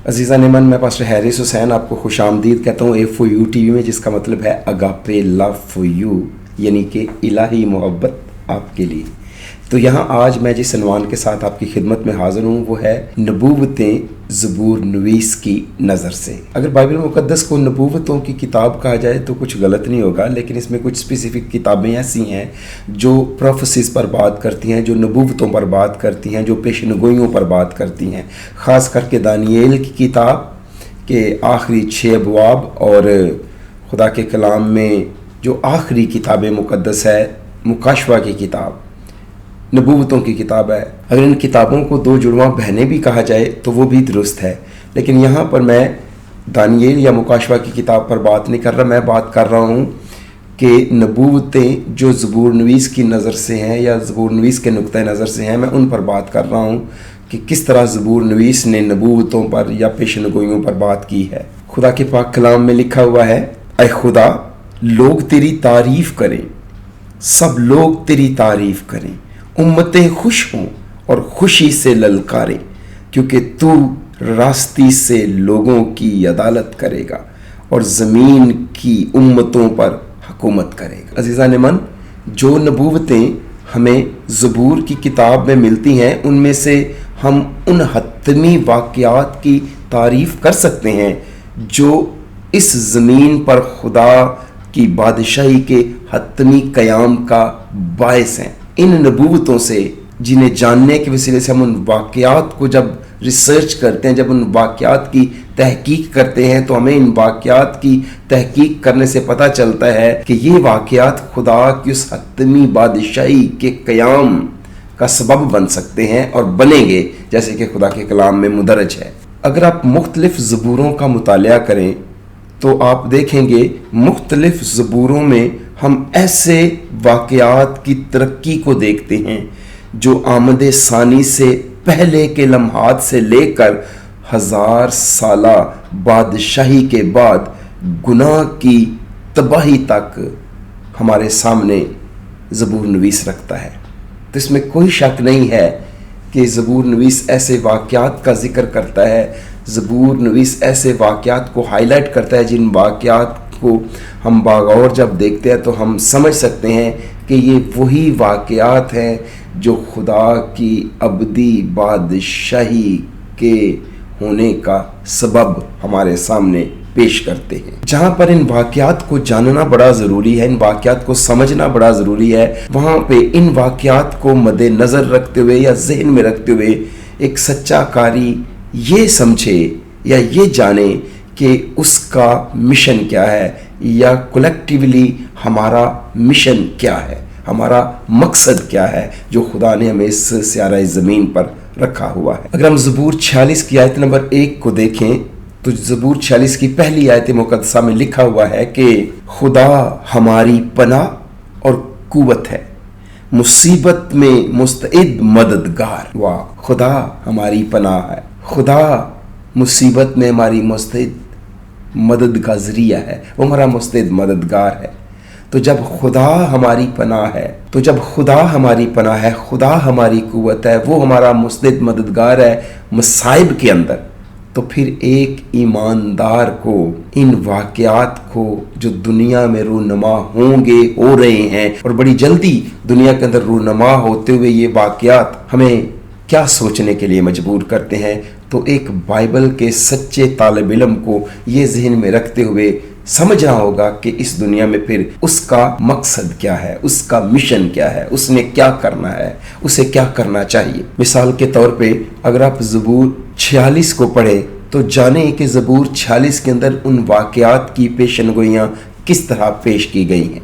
अजीज़ान मन, मैं पास्टर हैरिस हुसैन आपको खुश आमदीद कहता हूँ A4U TV में, जिसका मतलब है अगापे लव फॉर यू, यानी कि इलाही मोहब्बत आपके लिए। तो यहाँ आज मैं जिस अनवान के साथ आपकी खिदमत में हाज़िर हूँ वो है नबूवतें ज़बूर नवीस की नज़र से। अगर बाइबल मुक़द्दस को नबूवतों की किताब कहा जाए तो कुछ गलत नहीं होगा, लेकिन इसमें कुछ स्पेसिफ़िक किताबें ऐसी हैं जो प्रोफेसीज़ पर बात करती हैं, जो नबूवतों पर बात करती हैं, जो पेशनगोइयों पर बात करती हैं। ख़ास करके दानिएल की किताब के आखिरी 6 अबवाब और खुदा के कलाम में जो आखिरी किताब मुक़द्दस है, मुकाशवा की किताब, नबूवतों की किताब है। अगर इन किताबों को 2 जुड़वां बहनें भी कहा जाए तो वो भी दुरुस्त है, लेकिन यहाँ पर मैं दानिएल या मुकाशवा की किताब पर बात नहीं कर रहा। मैं बात कर रहा हूँ कि नबूवतें जो ज़बूर नवीस की नज़र से हैं या ज़बूर नवीस के नुक्ते नज़र से हैं, मैं उन पर बात कर रहा हूँ कि किस तरह ज़बूर नवीस ने नबूवतों पर या पेशनगोइयों पर बात की है। खुदा के पाक कलाम में लिखा हुआ है, ऐ खुदा लोग तेरी तारीफ़ करें, सब लोग तेरी तारीफ़ करें, उम्मतें खुश हों और खुशी से ललकारें, क्योंकि तू रास्ती से लोगों की अदालत करेगा और ज़मीन की उम्मतों पर हुकूमत करेगा। अज़ीज़ान मन, जो नबूवतें हमें ज़बूर की किताब में मिलती हैं, उनमें से हम उन हतमी वाक़यात की तारीफ़ कर सकते हैं जो इस ज़मीन पर खुदा की बादशाही के हतमी क़याम का बायस हैं। इन नबूवतों से जिन्हें जानने के वसीले से हम उन वाक़यात को जब रिसर्च करते हैं, जब उन वाक़यात की तहकीक करते हैं, तो हमें इन वाक़यात की तहकीक करने से पता चलता है कि ये वाक़यात खुदा की उस हतमी बादशाही के क़याम का सबब बन सकते हैं और बनेंगे, जैसे कि खुदा के कलाम में मुदरज है। अगर आप मुख्तलिफ़ ज़बूरों का मुतालिया करें तो आप देखेंगे मुख्तलिफ़ ज़बूरों में हम ऐसे वाक़यात की तरक्की को देखते हैं जो आमद सानी से पहले के लम्हात से लेकर 1000 साला बादशाही के बाद गुनाह की तबाही तक हमारे सामने ज़बूर नवीस रखता है। तो इसमें कोई शक नहीं है कि ज़बूर नवीस ऐसे वाक़यात का ज़िक्र करता है, ज़बूर नवीस ऐसे वाक़यात को हाईलाइट करता है जिन वाक़यात को हम बागौर जब देखते हैं तो हम समझ सकते हैं कि ये वही वाक़यात हैं जो खुदा की अबदी बादशाही के होने का सबब हमारे सामने पेश करते हैं। जहाँ पर इन वाक़यात को जानना बड़ा ज़रूरी है, इन वाक़यात को समझना बड़ा ज़रूरी है, वहाँ पे इन वाक़यात को मद्देनज़र रखते हुए या जहन में रखते हुए एक सच्चा कारी ये समझे या ये जाने कि उसका मिशन क्या है या कलेक्टिवली हमारा मिशन क्या है, हमारा मकसद क्या है जो खुदा ने हमें इस स्यारा ज़मीन पर रखा हुआ है। अगर हम ज़बूर 46 की आयत नंबर 1 को देखें तो ज़बूर 46 की पहली आयत मुक़द्दसा में लिखा हुआ है कि खुदा हमारी पनाह और कुव्वत है, मुसीबत में मुस्तइद मददगार। वाह, खुदा हमारी पनाह है, खुदा मुसीबत में हमारी मुस्तइद मदद का ज़रिया है, वो हमारा मुस्तइद मददगार है। तो जब खुदा हमारी पनाह है, तो जब खुदा हमारी पनाह है, खुदा हमारी कुव्वत है, वो हमारा मुस्तइद मददगार है मसाइब के अंदर, तो फिर एक ईमानदार को इन वाक़यात को जो दुनिया में रूनमा होंगे, हो रहे हैं और बड़ी जल्दी दुनिया के अंदर रूनमा होते हुए ये वाक़यात हमें क्या सोचने के लिए मजबूर करते हैं। तो एक बाइबल के सच्चे तालिब इल्म को ये जहन में रखते हुए समझना होगा कि इस दुनिया में फिर उसका मकसद क्या है, उसका मिशन क्या है, उसने क्या करना है, उसे क्या करना चाहिए। मिसाल के तौर पे अगर आप ज़बूर 46 को पढ़ें तो जाने कि ज़बूर 46 के अंदर उन वाक़यात की पेशनगोइयाँ किस तरह पेश की गई हैं,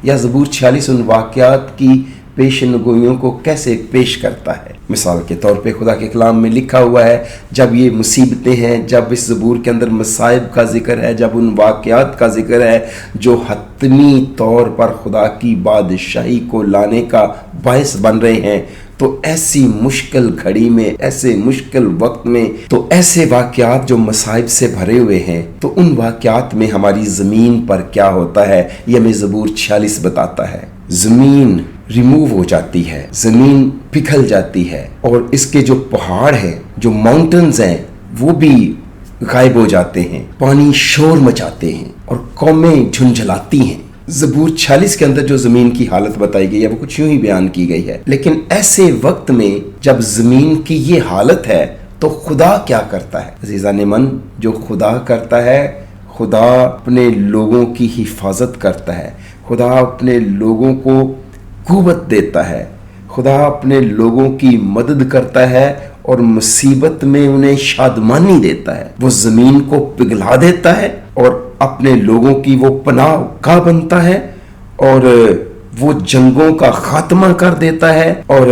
या ज़बूर 46 उन वाक़यात की पेशनगोइयों को कैसे पेश करता है। मिसाल के तौर पे खुदा के कलाम में लिखा हुआ है, जब ये मुसीबतें हैं, जब इस ज़बूर के अंदर मसाइब का ज़िक्र है, जब उन वाक़यात का ज़िक्र है जो हतमी तौर पर खुदा की बादशाही को लाने का बायस बन रहे हैं, तो ऐसी मुश्किल घड़ी में, ऐसे मुश्किल वक्त में, तो ऐसे वाक़यात जो मसाइब से भरे हुए हैं, तो उन वाक़यात में हमारी ज़मीन पर क्या होता है ये हमें ज़बूर 46 बताता है। ज़मीन रिमूव हो जाती है, जमीन पिघल जाती है और इसके जो पहाड़ हैं, जो माउंटेन्स हैं, वो भी गायब हो जाते हैं, पानी शोर मचाते हैं और कौमें झुंझलाती हैं। ज़बूर 46 के अंदर जो ज़मीन की हालत बताई गई है वो कुछ यूं ही बयान की गई है। लेकिन ऐसे वक्त में जब ज़मीन की ये हालत है तो खुदा क्या करता है? अज़ीज़ान मन, जो खुदा करता है, खुदा अपने लोगों की हिफाजत करता है, खुदा अपने लोगों को कुव्वत देता है, खुदा अपने लोगों की मदद करता है और मुसीबत में उन्हें शादमानी देता है। वो ज़मीन को पिघला देता है और अपने लोगों की वो पनाह गाह बनता है और वो जंगों का खात्मा कर देता है और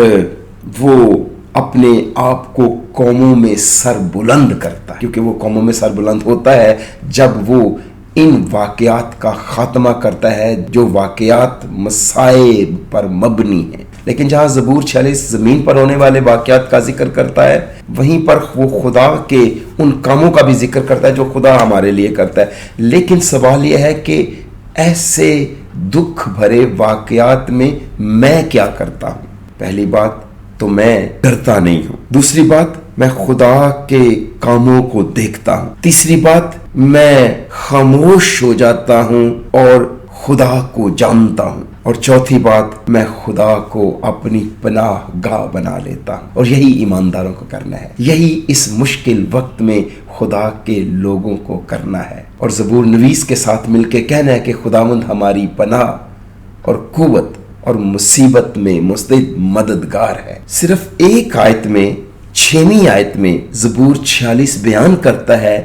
वो अपने आप को कौमों में सर बुलंद करता है, क्योंकि वो कौमों में सर बुलंद होता है जब वो इन वाक़यात का खात्मा करता है जो वाक़यात मसाइब पर मबनी है। लेकिन जहाँ ज़बूर 46 ज़मीन पर होने वाले वाक़यात का जिक्र करता है, वहीं पर वो खुदा के उन कामों का भी जिक्र करता है जो खुदा हमारे लिए करता है। लेकिन सवाल यह है कि ऐसे दुख भरे वाक़यात में मैं क्या करता हूँ? पहली बात तो मैं डरता नहीं हूँ, दूसरी बात मैं खुदा के कामों को देखता हूँ, तीसरी बात मैं खामोश हो जाता हूँ और खुदा को जानता हूँ, और चौथी बात मैं खुदा को अपनी पनाह गाह बना लेता हूँ। और यही ईमानदारों को करना है, यही इस मुश्किल वक्त में खुदा के लोगों को करना है। और ज़बूर नवीस के साथ मिलके कहना है कि खुदावंद हमारी पनाह और कुव्वत और मुसीबत में मुस्तैद मददगार है। सिर्फ एक आयत में, 6वीं आयत में ज़बूर 46 बयान करता है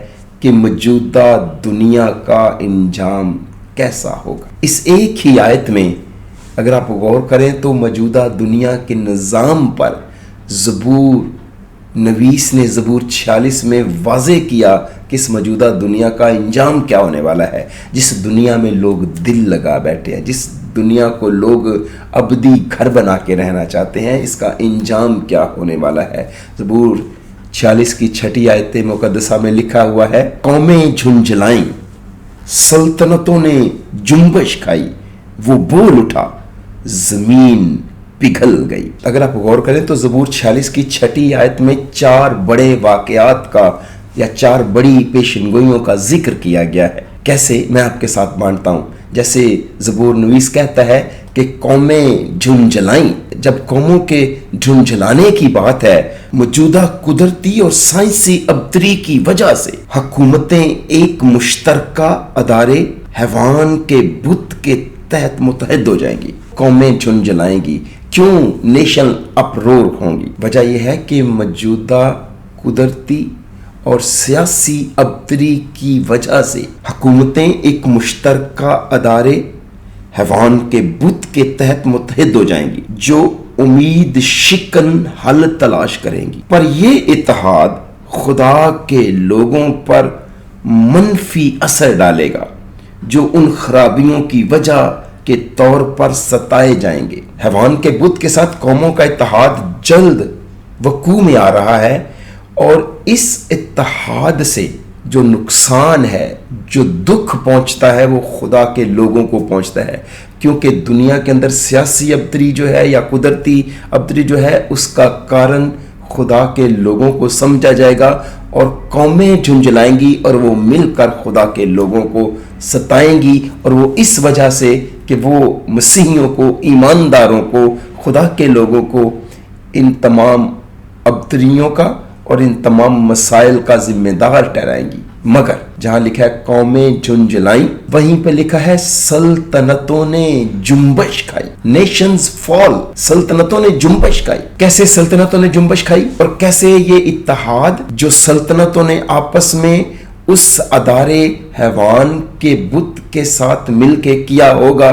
कि मौजूदा दुनिया का इंजाम कैसा होगा। इस एक ही आयत में अगर आप गौर करें तो मौजूदा दुनिया के निज़ाम पर ज़बूर नवीस ने ज़बूर 46 में वाज़े किया कि इस मौजूदा दुनिया का इंजाम क्या होने वाला है। जिस दुनिया में लोग दिल लगा बैठे हैं, जिस दुनिया को लोग अबदी घर बना के रहना चाहते हैं, इसका इंजाम क्या होने वाला है। ज़बूर 46 की 6ठी आयत मुक़द्दसा में लिखा हुआ है, कौमें झुंझलाईं, सल्तनतों ने जुम्बश खाई, वो बोल उठा, ज़मीन पिघल गई। अगर आप गौर करें तो ज़बूर 46 की 6ठी आयत में 4 बड़े वाक़यात का या 4 बड़ी पेशनगोइयों का जिक्र किया गया है। कैसे, मैं आपके साथ बांटता हूँ। जैसे ज़बूर नवीस कहता है कि कौमें झुंझलाईं, जब कौमों के झुंझलाने की बात है, मौजूदा कुदरती और साइंसी अबतरी की वजह से हुकूमतें एक मुश्तरका अदारे हैवान के बुत के तहत मुतहद हो जाएंगी, कौमें झुंझलाएंगी। क्यों नेशनल अपरोर होंगी? वजह यह है कि मौजूदा कुदरती और सियासी अबतरी की वजह से हुकूमतें एक मुश्तरका अदारे हैवान के बुत के तहत मुतहद हो जाएंगी जो उम्मीद शिकन हल तलाश करेंगी। पर यह इत्तेहाद खुदा के लोगों पर मनफी असर डालेगा जो उन खराबियों की वजह के तौर पर सताए जाएंगे। हैवान के बुत के साथ कौमों का इत्तेहाद जल्द वकू में आ रहा है और इस इत्तेहाद से जो नुकसान है, जो दुख पहुंचता है, वो खुदा के लोगों को पहुंचता है। क्योंकि दुनिया के अंदर सियासी अबतरी जो है या कुदरती अबतरी जो है, उसका कारण खुदा के लोगों को समझा जाएगा और कौमें झुंझलाएंगी और वो मिलकर खुदा के लोगों को सताएंगी। और वो इस वजह से कि वो मसीहियों को, ईमानदारों को, खुदा के लोगों को इन तमाम अबतरियों का और इन तमाम मसाइल का जिम्मेदार ठहराएंगी। मगर जहां लिखा है कौमें झुंझलाईं, वहीं पे लिखा है सल्तनतों ने जुम्बश खाई, नेशंस फॉल, सल्तनतों ने जुम्बश खाई। कैसे सल्तनतों ने जुम्बश खाई और कैसे ये इत्तेहाद जो सल्तनतों ने आपस में उस अदारे हैवान के बुत के साथ मिलके किया होगा,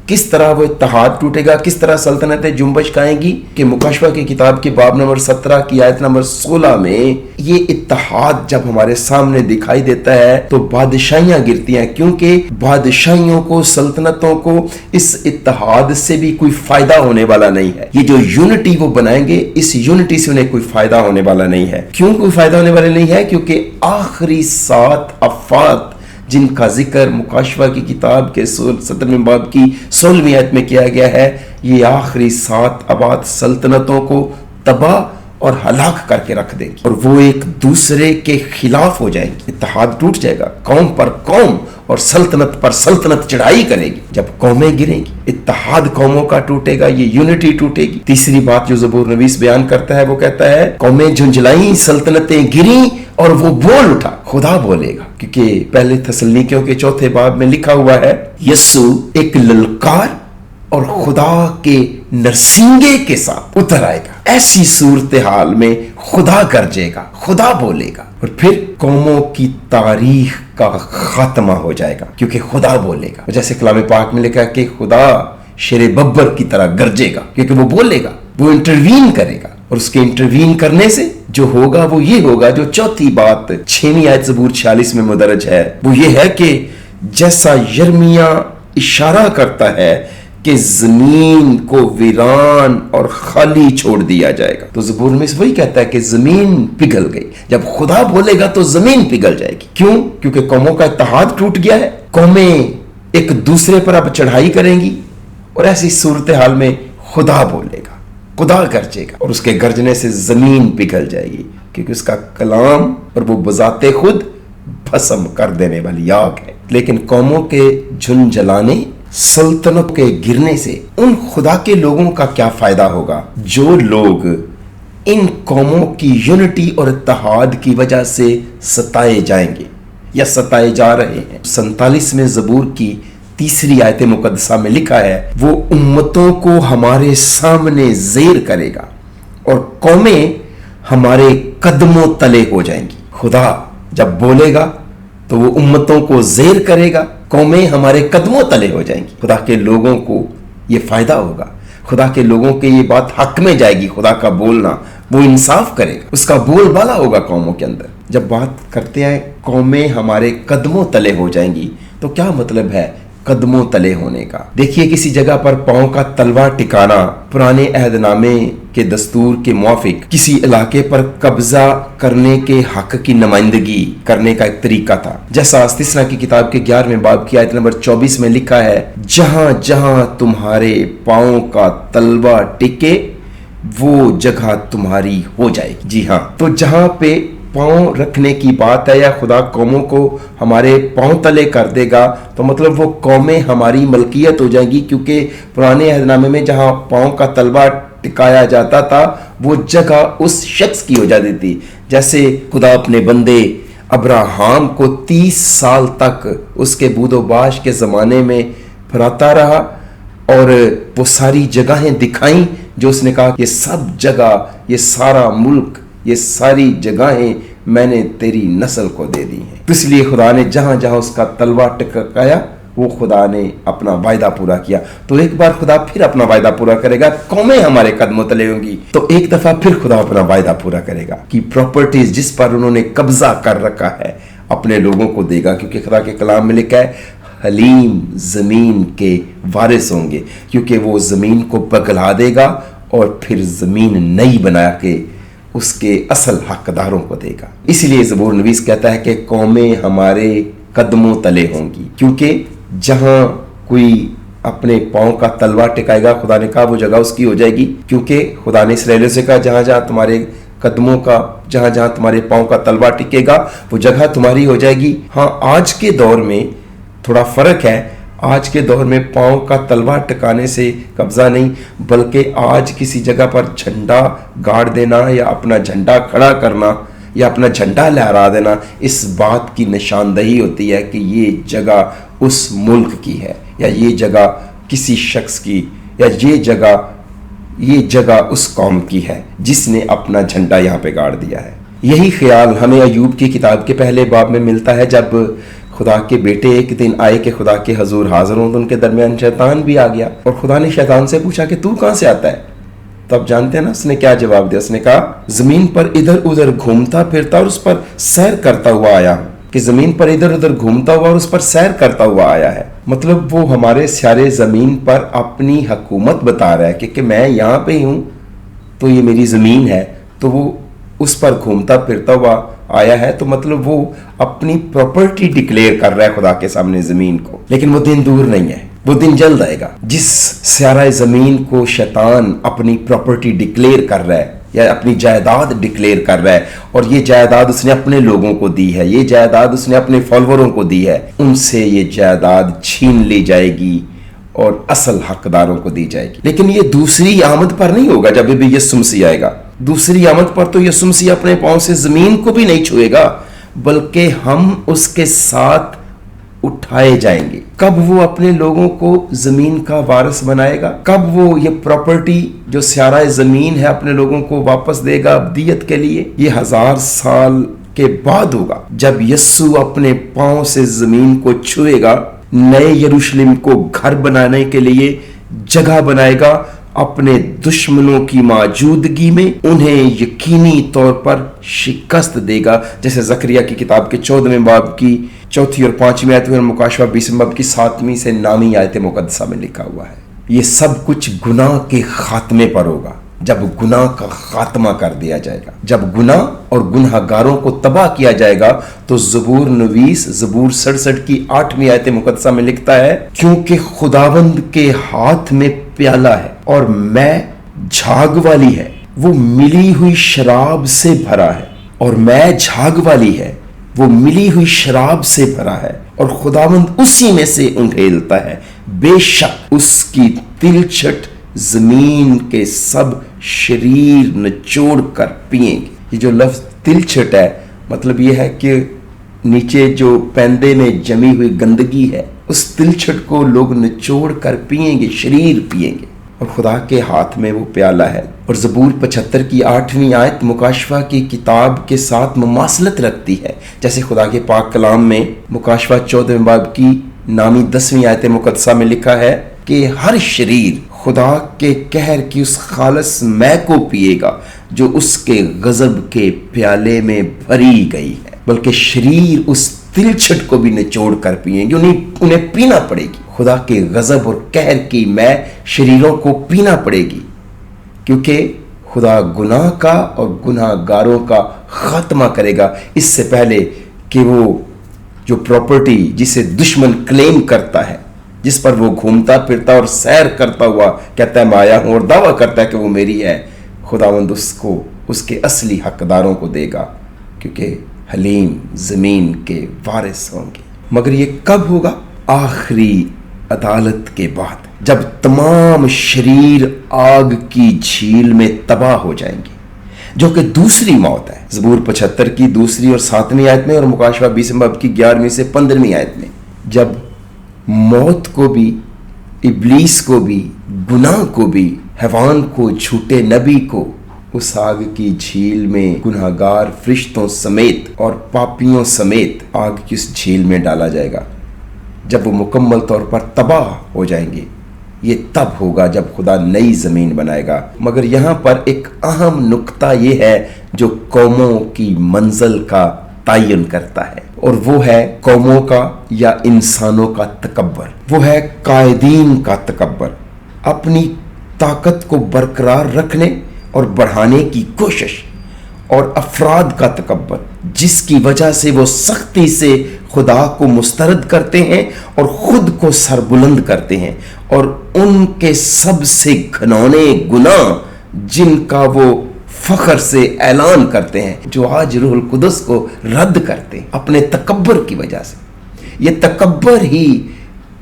किस तरह वो इत्तेहाद टूटेगा, किस तरह सल्तनतें जुम्बश खाएंगी कि मुकाशवा की किताब के बाब नंबर 17 की आयत नंबर 16 में ये इत्तेहाद जब हमारे सामने दिखाई देता है तो बादशाहियां गिरती हैं, क्योंकि बादशाहियों को, सल्तनतों को इस इत्तेहाद से भी कोई फायदा होने वाला नहीं है। ये जो यूनिटी वो बनाएंगे, इस यूनिटी से उन्हें कोई फायदा होने वाला नहीं है। क्यों कोई फायदा होने वाला नहीं है? क्योंकि आखिरी 7 अफ़ात جن کا ذکر مکاشفہ کی کتاب کے 17ویں باب کی 16ویں آیت میں کیا گیا ہے، یہ آخری 7 آباد سلطنتوں کو تباہ اور ہلاک کر کے رکھ دیں گی، اور وہ ایک دوسرے کے خلاف ہو جائیں گی، اتحاد ٹوٹ جائے گا، قوم پر قوم اور سلطنت پر سلطنت چڑھائی کرے گی۔ جب قومیں گریں گی، اتحاد قوموں کا ٹوٹے گا، یہ یونٹی ٹوٹے گی۔ تیسری بات جو زبور نویس بیان کرتا ہے وہ کہتا ہے قومیں جھنجھلائیں، سلطنتیں گریں اور وہ بول اٹھا، خدا بولے گا، کیونکہ پہلے تسلنیکیوں کے 4 باب میں لکھا ہوا ہے یسوع ایک للکار اور خدا کے نرسنگے کے ساتھ اتر آئے گا۔ ایسی صورتحال میں خدا گرجے گا، خدا بولے گا، اور پھر قوموں کی تاریخ کا خاتمہ ہو جائے گا، کیونکہ خدا بولے گا۔ جیسے کلام پاک میں لکھا ہے کہ خدا شیر ببر کی طرح گرجے گا، کیونکہ وہ بولے گا، وہ انٹروین کرے گا، اور اس کے انٹروین کرنے سے جو ہوگا وہ یہ ہوگا جو 4 بات 6ویں آیت زبور 46 میں مدرج ہے، وہ یہ ہے کہ جیسا یرمیہ اشارہ کرتا ہے کہ زمین کو ویران اور خالی چھوڑ دیا جائے گا، تو زبور میں وہی کہتا ہے کہ زمین پگھل گئی۔ جب خدا بولے گا تو زمین پگھل جائے گی۔ کیوں؟ کیونکہ قوموں کا اتحاد ٹوٹ گیا ہے، قومیں ایک دوسرے پر اب چڑھائی کریں گی، اور ایسی صورتحال میں خدا بولے گا، خدا گرجے گا، اور اس کے گرجنے سے زمین پگھل جائے گی، کیونکہ اس کا کلام اور وہ بذات خود بھسم کر دینے والی آگ ہے۔ لیکن قوموں کے جھنجھلانے، سلطنت کے گرنے سے ان خدا کے لوگوں کا کیا فائدہ ہوگا جو لوگ ان قوموں کی یونٹی اور اتحاد کی وجہ سے ستائے جائیں گے یا ستائے جا رہے ہیں۔ 47 زبور کی 3 آیت مقدسہ میں لکھا ہے وہ امتوں کو ہمارے سامنے زیر کرے گا اور قومیں ہمارے قدموں تلے ہو جائیں گی۔ خدا جب بولے گا تو وہ امتوں کو زیر کرے گا، قومیں ہمارے قدموں تلے ہو جائیں گی۔ خدا کے لوگوں کو یہ فائدہ ہوگا، خدا کے لوگوں کے یہ بات حق میں جائے گی، خدا کا بولنا، وہ انصاف کرے گا، اس کا بول بالا ہوگا قوموں کے اندر۔ جب بات کرتے ہیں قومیں ہمارے قدموں تلے ہو جائیں گی تو کیا مطلب ہے قدموں تلے ہونے کا؟ دیکھیے کسی جگہ پر پاؤں کا تلوا ٹکانا پرانے عہد نامے کے دستور کے موافق کسی علاقے پر قبضہ کرنے کے حق کی نمائندگی کرنے کا ایک طریقہ تھا، جیسا استثنا کی کتاب کے 11ویں باب کی آیت نمبر 24 میں لکھا ہے جہاں جہاں تمہارے پاؤں کا تلوا ٹکے وہ جگہ تمہاری ہو جائے گی۔ جی ہاں، تو جہاں پہ پاؤں رکھنے کی بات ہے یا خدا قوموں کو ہمارے پاؤں تلے کر دے گا تو مطلب وہ قومیں ہماری ملکیت ہو جائیں گی، کیونکہ پرانے عہد نامے میں جہاں پاؤں کا تلوا ٹکایا جاتا تھا وہ جگہ اس شخص کی ہو جاتی تھی۔ جیسے خدا اپنے بندے ابراہم کو 30 سال تک اس کے بود و باش کے زمانے میں پھراتا رہا اور وہ ساری جگہیں دکھائیں جو اس نے کہا کہ سب جگہ، یہ سارا ملک، یہ ساری جگہیں میں نے تیری نسل کو دے دی ہیں۔ تو اس لیے خدا نے جہاں جہاں اس کا تلوا ٹکایا وہ خدا نے اپنا وعدہ پورا کیا۔ تو ایک بار خدا پھر اپنا وعدہ پورا کرے گا، قومیں ہمارے قدموں تلے ہوں گی، تو ایک دفعہ پھر خدا اپنا وعدہ پورا کرے گا کہ پراپرٹیز جس پر انہوں نے قبضہ کر رکھا ہے اپنے لوگوں کو دے گا، کیونکہ خدا کے کلام میں لکھا ہے حلیم زمین کے وارث ہوں گے، کیونکہ وہ زمین کو پگھلا دے گا اور پھر زمین نئی بنا کے اس کے اصل حقداروں کو دے گا۔ اسی لیے زبور نویس کہتا ہے کہ قومیں ہمارے قدموں تلے ہوں گی، کیونکہ جہاں کوئی اپنے پاؤں کا تلوا ٹکائے گا خدا نے کہا وہ جگہ اس کی ہو جائے گی، کیونکہ خدا نے اسرائیلیوں سے کہا جہاں جہاں تمہارے قدموں کا، جہاں جہاں تمہارے پاؤں کا تلوا ٹکے گا وہ جگہ تمہاری ہو جائے گی۔ ہاں آج کے دور میں تھوڑا فرق ہے، آج کے دور میں پاؤں کا تلوا ٹکانے سے قبضہ نہیں، بلکہ آج کسی جگہ پر جھنڈا گاڑ دینا یا اپنا جھنڈا کھڑا کرنا یا اپنا جھنڈا لہرا دینا اس بات کی نشاندہی ہوتی ہے کہ یہ جگہ اس ملک کی ہے یا یہ جگہ کسی شخص کی یا یہ جگہ اس قوم کی ہے جس نے اپنا جھنڈا یہاں پہ گاڑ دیا ہے۔ یہی خیال ہمیں ایوب کی کتاب کے پہلے باب میں ملتا ہے، جب خدا کے بیٹے ایک دن آئے کہ خدا کے حضور حاضر ہوں تو ان کے درمیان شیطان بھی آ گیا اور خدا نے شیطان سے پوچھا کہ تو کہاں سے آتا ہے؟ تو اب جانتے ہیں نا اس نے کیا جواب دیا، اس نے کہا زمین پر ادھر ادھر گھومتا پھرتا اور اس پر سیر کرتا ہوا آیا ہوں، کہ زمین پر ادھر ادھر گھومتا ہوا اور اس پر سیر کرتا ہوا آیا ہے۔ مطلب وہ ہمارے سیارے زمین پر اپنی حکومت بتا رہا ہے کہ میں یہاں پہ ہوں تو یہ میری زمین ہے، تو وہ उस पर घूमता फिरता हुआ आया है, तो मतलब वो अपनी प्रॉपर्टी डिक्लेयर कर रहा है खुदा के सामने ज़मीन को। लेकिन वो दिन दूर नहीं है, वो दिन जल्द आएगा जिस सारा ज़मीन को शैतान अपनी प्रॉपर्टी डिक्लेयर कर रहा है या अपनी जायदाद डिक्लेयर कर रहा है, और ये जायदाद उसने अपने लोगों को दी है, ये जायदाद उसने अपने फॉलोअरों को दी है, उनसे ये जायदाद छीन ली जाएगी और असल हकदारों को दी जाएगी। लेकिन ये दूसरी आमद पर नहीं होगा जब भी यीशु मसीह आएगा। दूसरी आमद पर तो यीशु मसीह अपने पांव से जमीन को भी नहीं छुएगा, बल्कि हम उसके साथ उठाए जाएंगे। कब वो अपने लोगों को जमीन का वारिस बनाएगा, कब वो ये प्रॉपर्टी जो सारा जमीन है अपने लोगों को वापस देगा अब्दियत के लिए, ये 1000 साल के बाद होगा, जब यीशु अपने पांव से जमीन को छुएगा, नए यरूशलेम को घर बनाने के लिए जगह बनाएगा, अपने दुश्मनों की मौजूदगी में उन्हें यकीनी तौर पर शिकस्त देगा। जैसे ज़करिया की किताब के 14वें बाब की 4 और 5वीं आयत में, मुकाशवा 20वें बाब की 7वीं से 9वीं आयत मुक़द्दसा में लिखा हुआ है। ये सब कुछ गुनाह के खात्मे पर होगा, जब गुनाह का खात्मा कर दिया जाएगा, जब गुनाह और गुनहगारों को तबाह किया जाएगा। तो ज़बूर नवीस ज़बूर 67 की 8वीं आयत मुक़द्दसा में लिखता है, क्योंकि खुदावंद के हाथ में प्याला है और मैं झाग वाली है, वो मिली हुई शराब से भरा है, और मैं झाग वाली है, वो मिली हुई शराब से भरा है, और खुदावंद उसी में से उंडेलता है। बेशक उसकी तिलछट जमीन के सब शरीर निचोड़ कर पिएंगे। ये जो लफ्ज तिलछट है, मतलब ये है कि नीचे जो पैंदे में जमी हुई गंदगी है, उस तिलछट को लोग निचोड़ कर पिएंगे, शरीर पिएंगे, और खुदा के हाथ में वो प्याला है। और ज़बूर 75 की 8वीं आयत मुकाशवा की किताब के साथ मुमासलत रखती है। जैसे खुदा के पाक कलाम में मुकाशवा 14वें बाब की 9वीं 10वीं आयत मुक़द्दसा में लिखा है कि हर शरीर खुदा के कहर की उस खालस मै को पिएगा जो उसके गजब के प्याले में भरी गई है, बल्कि शरीर उस तिलछट को भी निचोड़ कर पिएंगे, उन्हें पीना पड़ेगी। खुदा के गजब और कहर की मै शरीरों को पीना पड़ेगी, क्योंकि खुदा गुनाह का और गुनाहगारों का खात्मा करेगा इससे पहले कि वो जो प्रॉपर्टी जिसे दुश्मन क्लेम करता है, जिस पर वो घूमता फिरता और सैर करता हुआ कहता है मैं आया हूं और दावा करता है कि वो मेरी है, खुदावंद उसको उसके असली हकदारों को देगा, क्योंकि हलीम जमीन के वारिस होंगे। मगर ये कब होगा? आखिरी अदालत के बाद, जब तमाम शरीर आग की झील में तबाह हो जाएंगे, जो कि दूसरी मौत है। ज़बूर 75 की 2 और 7वीं आयत में और मुकाशवा 20 बाब की 11वीं से 15वीं आयत में, जब मौत को भी, इब्लीस को भी, गुनाह को भी, हैवान को, झूठे नबी को उस आग की झील में गुनहगार फरिश्तों समेत और पापियों समेत आग की उस झील में डाला जाएगा, जब वो मुकम्मल तौर पर तबाह हो जाएंगे। ये तब होगा जब खुदा नई ज़मीन बनाएगा। मगर यहाँ पर एक अहम नुक्ता ये है जो कौमों की मंजिल का तायन करता है, और वो है कौमों का या इंसानों का तकब्बर। वो है कायदीन का तकब्बर, अपनी ताकत को बरकरार रखने और बढ़ाने की कोशिश, और अफराद का तकब्बर जिसकी वजह से वो सख्ती से खुदा को मुस्तरद करते हैं और खुद को सरबुलंद करते हैं, और उनके सबसे घिनौने गुनाह जिनका वो फख्र से ऐलान करते हैं, जो आज रूहुल कुदस को रद्द करते हैं अपने तकब्बर की वजह से। ये तकब्बर ही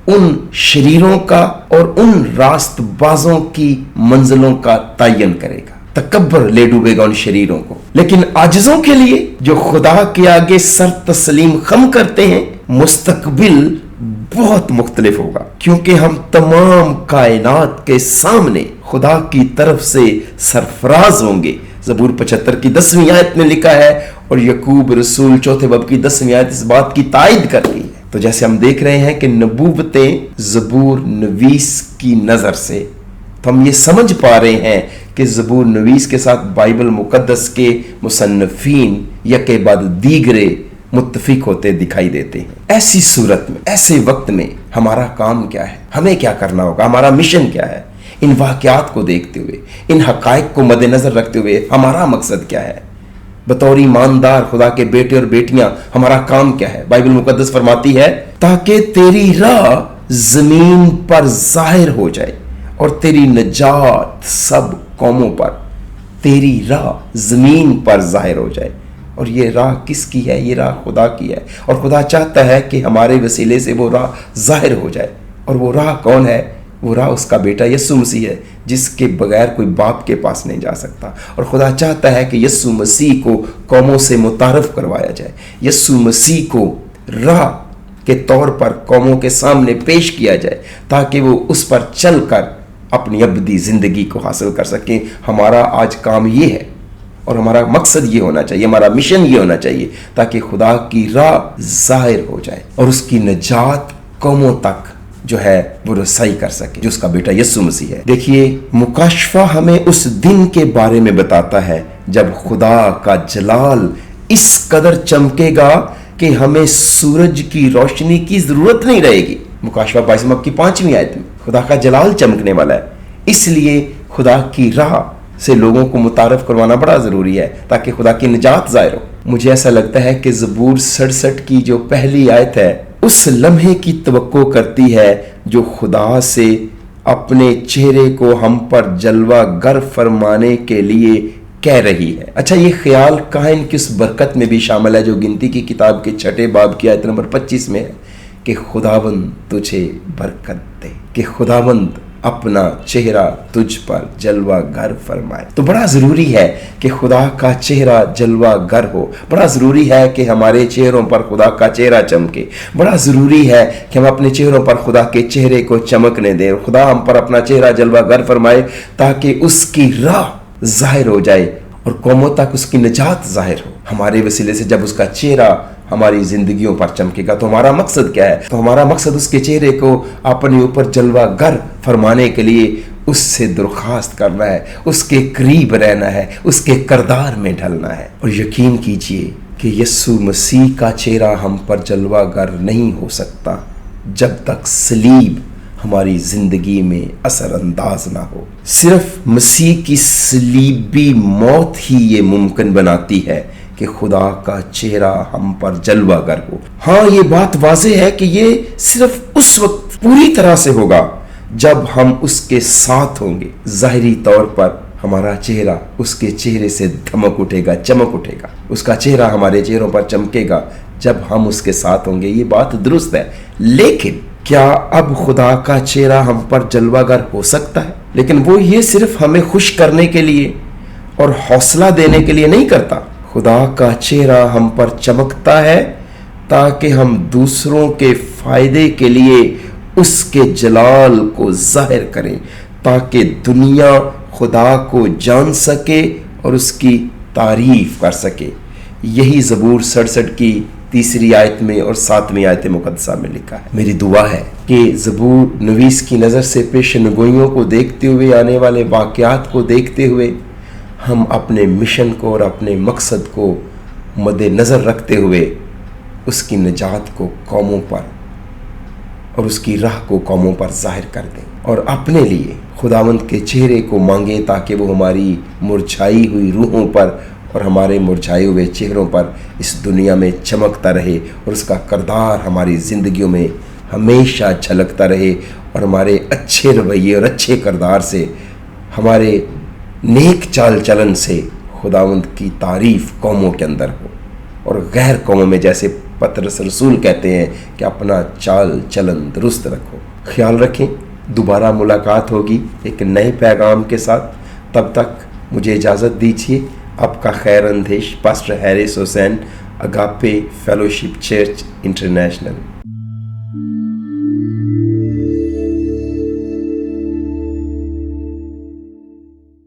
उन शरीरों का और उन रास्तबाजों की मंजिलों का तयन करेगा। तकब्बर ले डूबेगा उन शरीरों को। लेकिन आजिजों के लिए जो खुदा के आगे सर तस्लीम खम करते हैं, मुस्तकबिल बहुत मुख्तलिफ होगा, क्योंकि हम तमाम कायनात के सामने खुदा की तरफ से सरफराज होंगे। ज़बूर 75 की 10वीं आयत में लिखा है, और यकूब रसूल 4 बाब की 10वीं आयत इस बात की तायद करती है। तो जैसे हम देख रहे हैं कि नबूवतें ज़बूर नवीस की नज़र से, तो हम ये समझ पा रहे हैं कि ज़बूर नवीस के साथ बाइबल मुक़द्दस के मुसन्नफ़ीन यके बाद दीगरे मुत्तफिक होते दिखाई देते हैं। ऐसी सूरत में, ऐसे वक्त में हमारा काम क्या है, हमें क्या करना होगा, हमारा मिशन क्या है? इन वाक़यात को देखते हुए, इन हक़ाइक़ को मद्देनज़र रखते हुए हमारा मकसद क्या है? बतौर ईमानदार खुदा के बेटे और बेटियां हमारा काम क्या है? बाइबल मुकद्दस फरमाती है, ताकि तेरी राह जमीन पर जाहिर हो जाए और तेरी निजात सब कौमों पर, तेरी राह जमीन पर जाहिर हो जाए। और ये राह किसकी है? ये राह खुदा की है, और खुदा चाहता है कि हमारे वसीले से वो राह जाहिर हो जाए। और वो राह कौन है? वो राह उसका बेटा यीशु मसीह है, जिसके बगैर कोई बाप के पास नहीं जा सकता। और खुदा चाहता है कि यीशु मसीह को कौमों से मुतारफ करवाया जाए, यीशु मसीह को राह के तौर पर कौमों के सामने पेश किया जाए, ताकि वो उस पर चलकर अपनी अबदी जिंदगी को हासिल कर सकें। हमारा आज काम ये है, और हमारा मकसद ये होना चाहिए, हमारा मिशन ये होना चाहिए, ताकि खुदा की राह जाहिर हो जाए और उसकी निजात कौमों तक जो है वो रसाई कर सके, जो उसका बेटा यीशु मसीह है। देखिए, मुकाशफा हमें उस दिन के बारे में बताता है जब खुदा का जलाल इस कदर चमकेगा कि हमें सूरज की रोशनी की जरूरत नहीं रहेगी। मुकाशफा 22 की 5वीं आयत में खुदा का जलाल चमकने वाला है, इसलिए खुदा की राह से लोगों को मुतारफ करवाना बड़ा जरूरी है, ताकि खुदा की निजात जाहिर हो। मुझे ऐसा लगता है कि ज़बूर 67 की जो पहली आयत है, उस लम्हे की तवक्को करती है जो खुदा से अपने चेहरे को हम पर जलवा गर फरमाने के लिए कह रही है। अच्छा, ये ख्याल कायन की उस बरकत में भी शामिल है जो गिनती की किताब के 6 बाब की आयत नंबर 25 में है कि खुदावंद तुझे बरकत दे, कि खुदावंद अपना चेहरा तुझ पर जलवा गर फरमाए। तो बड़ा जरूरी है कि खुदा का चेहरा जलवा गर हो, बड़ा जरूरी है कि हमारे चेहरों पर खुदा का चेहरा चमके, बड़ा जरूरी है कि हम अपने चेहरों पर खुदा के चेहरे को चमकने दें, खुदा हम पर अपना चेहरा जलवा गर फरमाए, ताकि उसकी राह जाहिर हो जाए और कौमों तक उसकी निजात जाहिर हो। हमारे वसीले से जब उसका चेहरा हमारी जिंदगियों पर चमकेगा तो हमारा मकसद क्या है? तो हमारा मकसद उसके चेहरे को अपने ऊपर जलवा गर फरमाने के लिए उससे दरख्वास्त करना है, उसके करीब रहना है, उसके किरदार में ढलना है। और यकीन कीजिए कि यीशु मसीह का चेहरा हम पर जलवा गर नहीं हो सकता जब तक सलीब हमारी जिंदगी में असरअंदाज ना हो। सिर्फ मसीह की सलीबी मौत ही ये मुमकिन बनाती है कि खुदा का चेहरा हम पर जलवागर हो। हाँ, ये बात वाज़ेह है कि ये सिर्फ उस वक्त पूरी तरह से होगा जब हम उसके साथ होंगे। ज़ाहिरी तौर पर हमारा चेहरा उसके चेहरे से धमक उठेगा, चमक उठेगा, उसका चेहरा हमारे चेहरों पर चमकेगा जब हम उसके साथ होंगे। ये बात दुरुस्त है, लेकिन क्या अब खुदा का चेहरा हम पर जलवागर हो सकता है? लेकिन वो ये सिर्फ हमें खुश करने के लिए और हौसला देने के लिए नहीं करता। खुदा का चेहरा हम पर चमकता है ताकि हम दूसरों के फायदे के लिए उसके जलाल को जाहिर करें, ताकि दुनिया खुदा को जान सके और उसकी तारीफ कर सके। यही ज़बूर 67 की 3 आयत में और 7वीं आयत मुकद्दसा में लिखा है। मेरी दुआ है कि ज़बूर नवीस की नज़र से पेशन गोइयों को देखते हुए, आने वाले वाक़यात को देखते हुए, हम अपने मिशन को और अपने मकसद को मद्देनज़र रखते हुए उसकी निजात को कौमों पर और उसकी राह को कौमों पर जाहिर कर दें, और अपने लिए खुदावंद के चेहरे को मांगें, ताकि वो हमारी मुरझाई हुई रूहों पर और हमारे मुरझाए हुए चेहरों पर इस दुनिया में चमकता रहे, और उसका किरदार हमारी ज़िंदगियों में हमेशा झलकता रहे, और हमारे अच्छे रवैये और अच्छे किरदार से, हमारे नेक चाल चलन से खुदावंद की तारीफ़ कौमों के अंदर हो। और गैर कौमों में, जैसे पतरस रसूल कहते हैं, कि अपना चाल चलन दुरुस्त रखो। ख्याल रखें, दोबारा मुलाकात होगी एक नए पैगाम के साथ। तब तक मुझे इजाज़त दीजिए। आपका खैर अंदेश pastor Harris Hussain, Agape fellowship church international.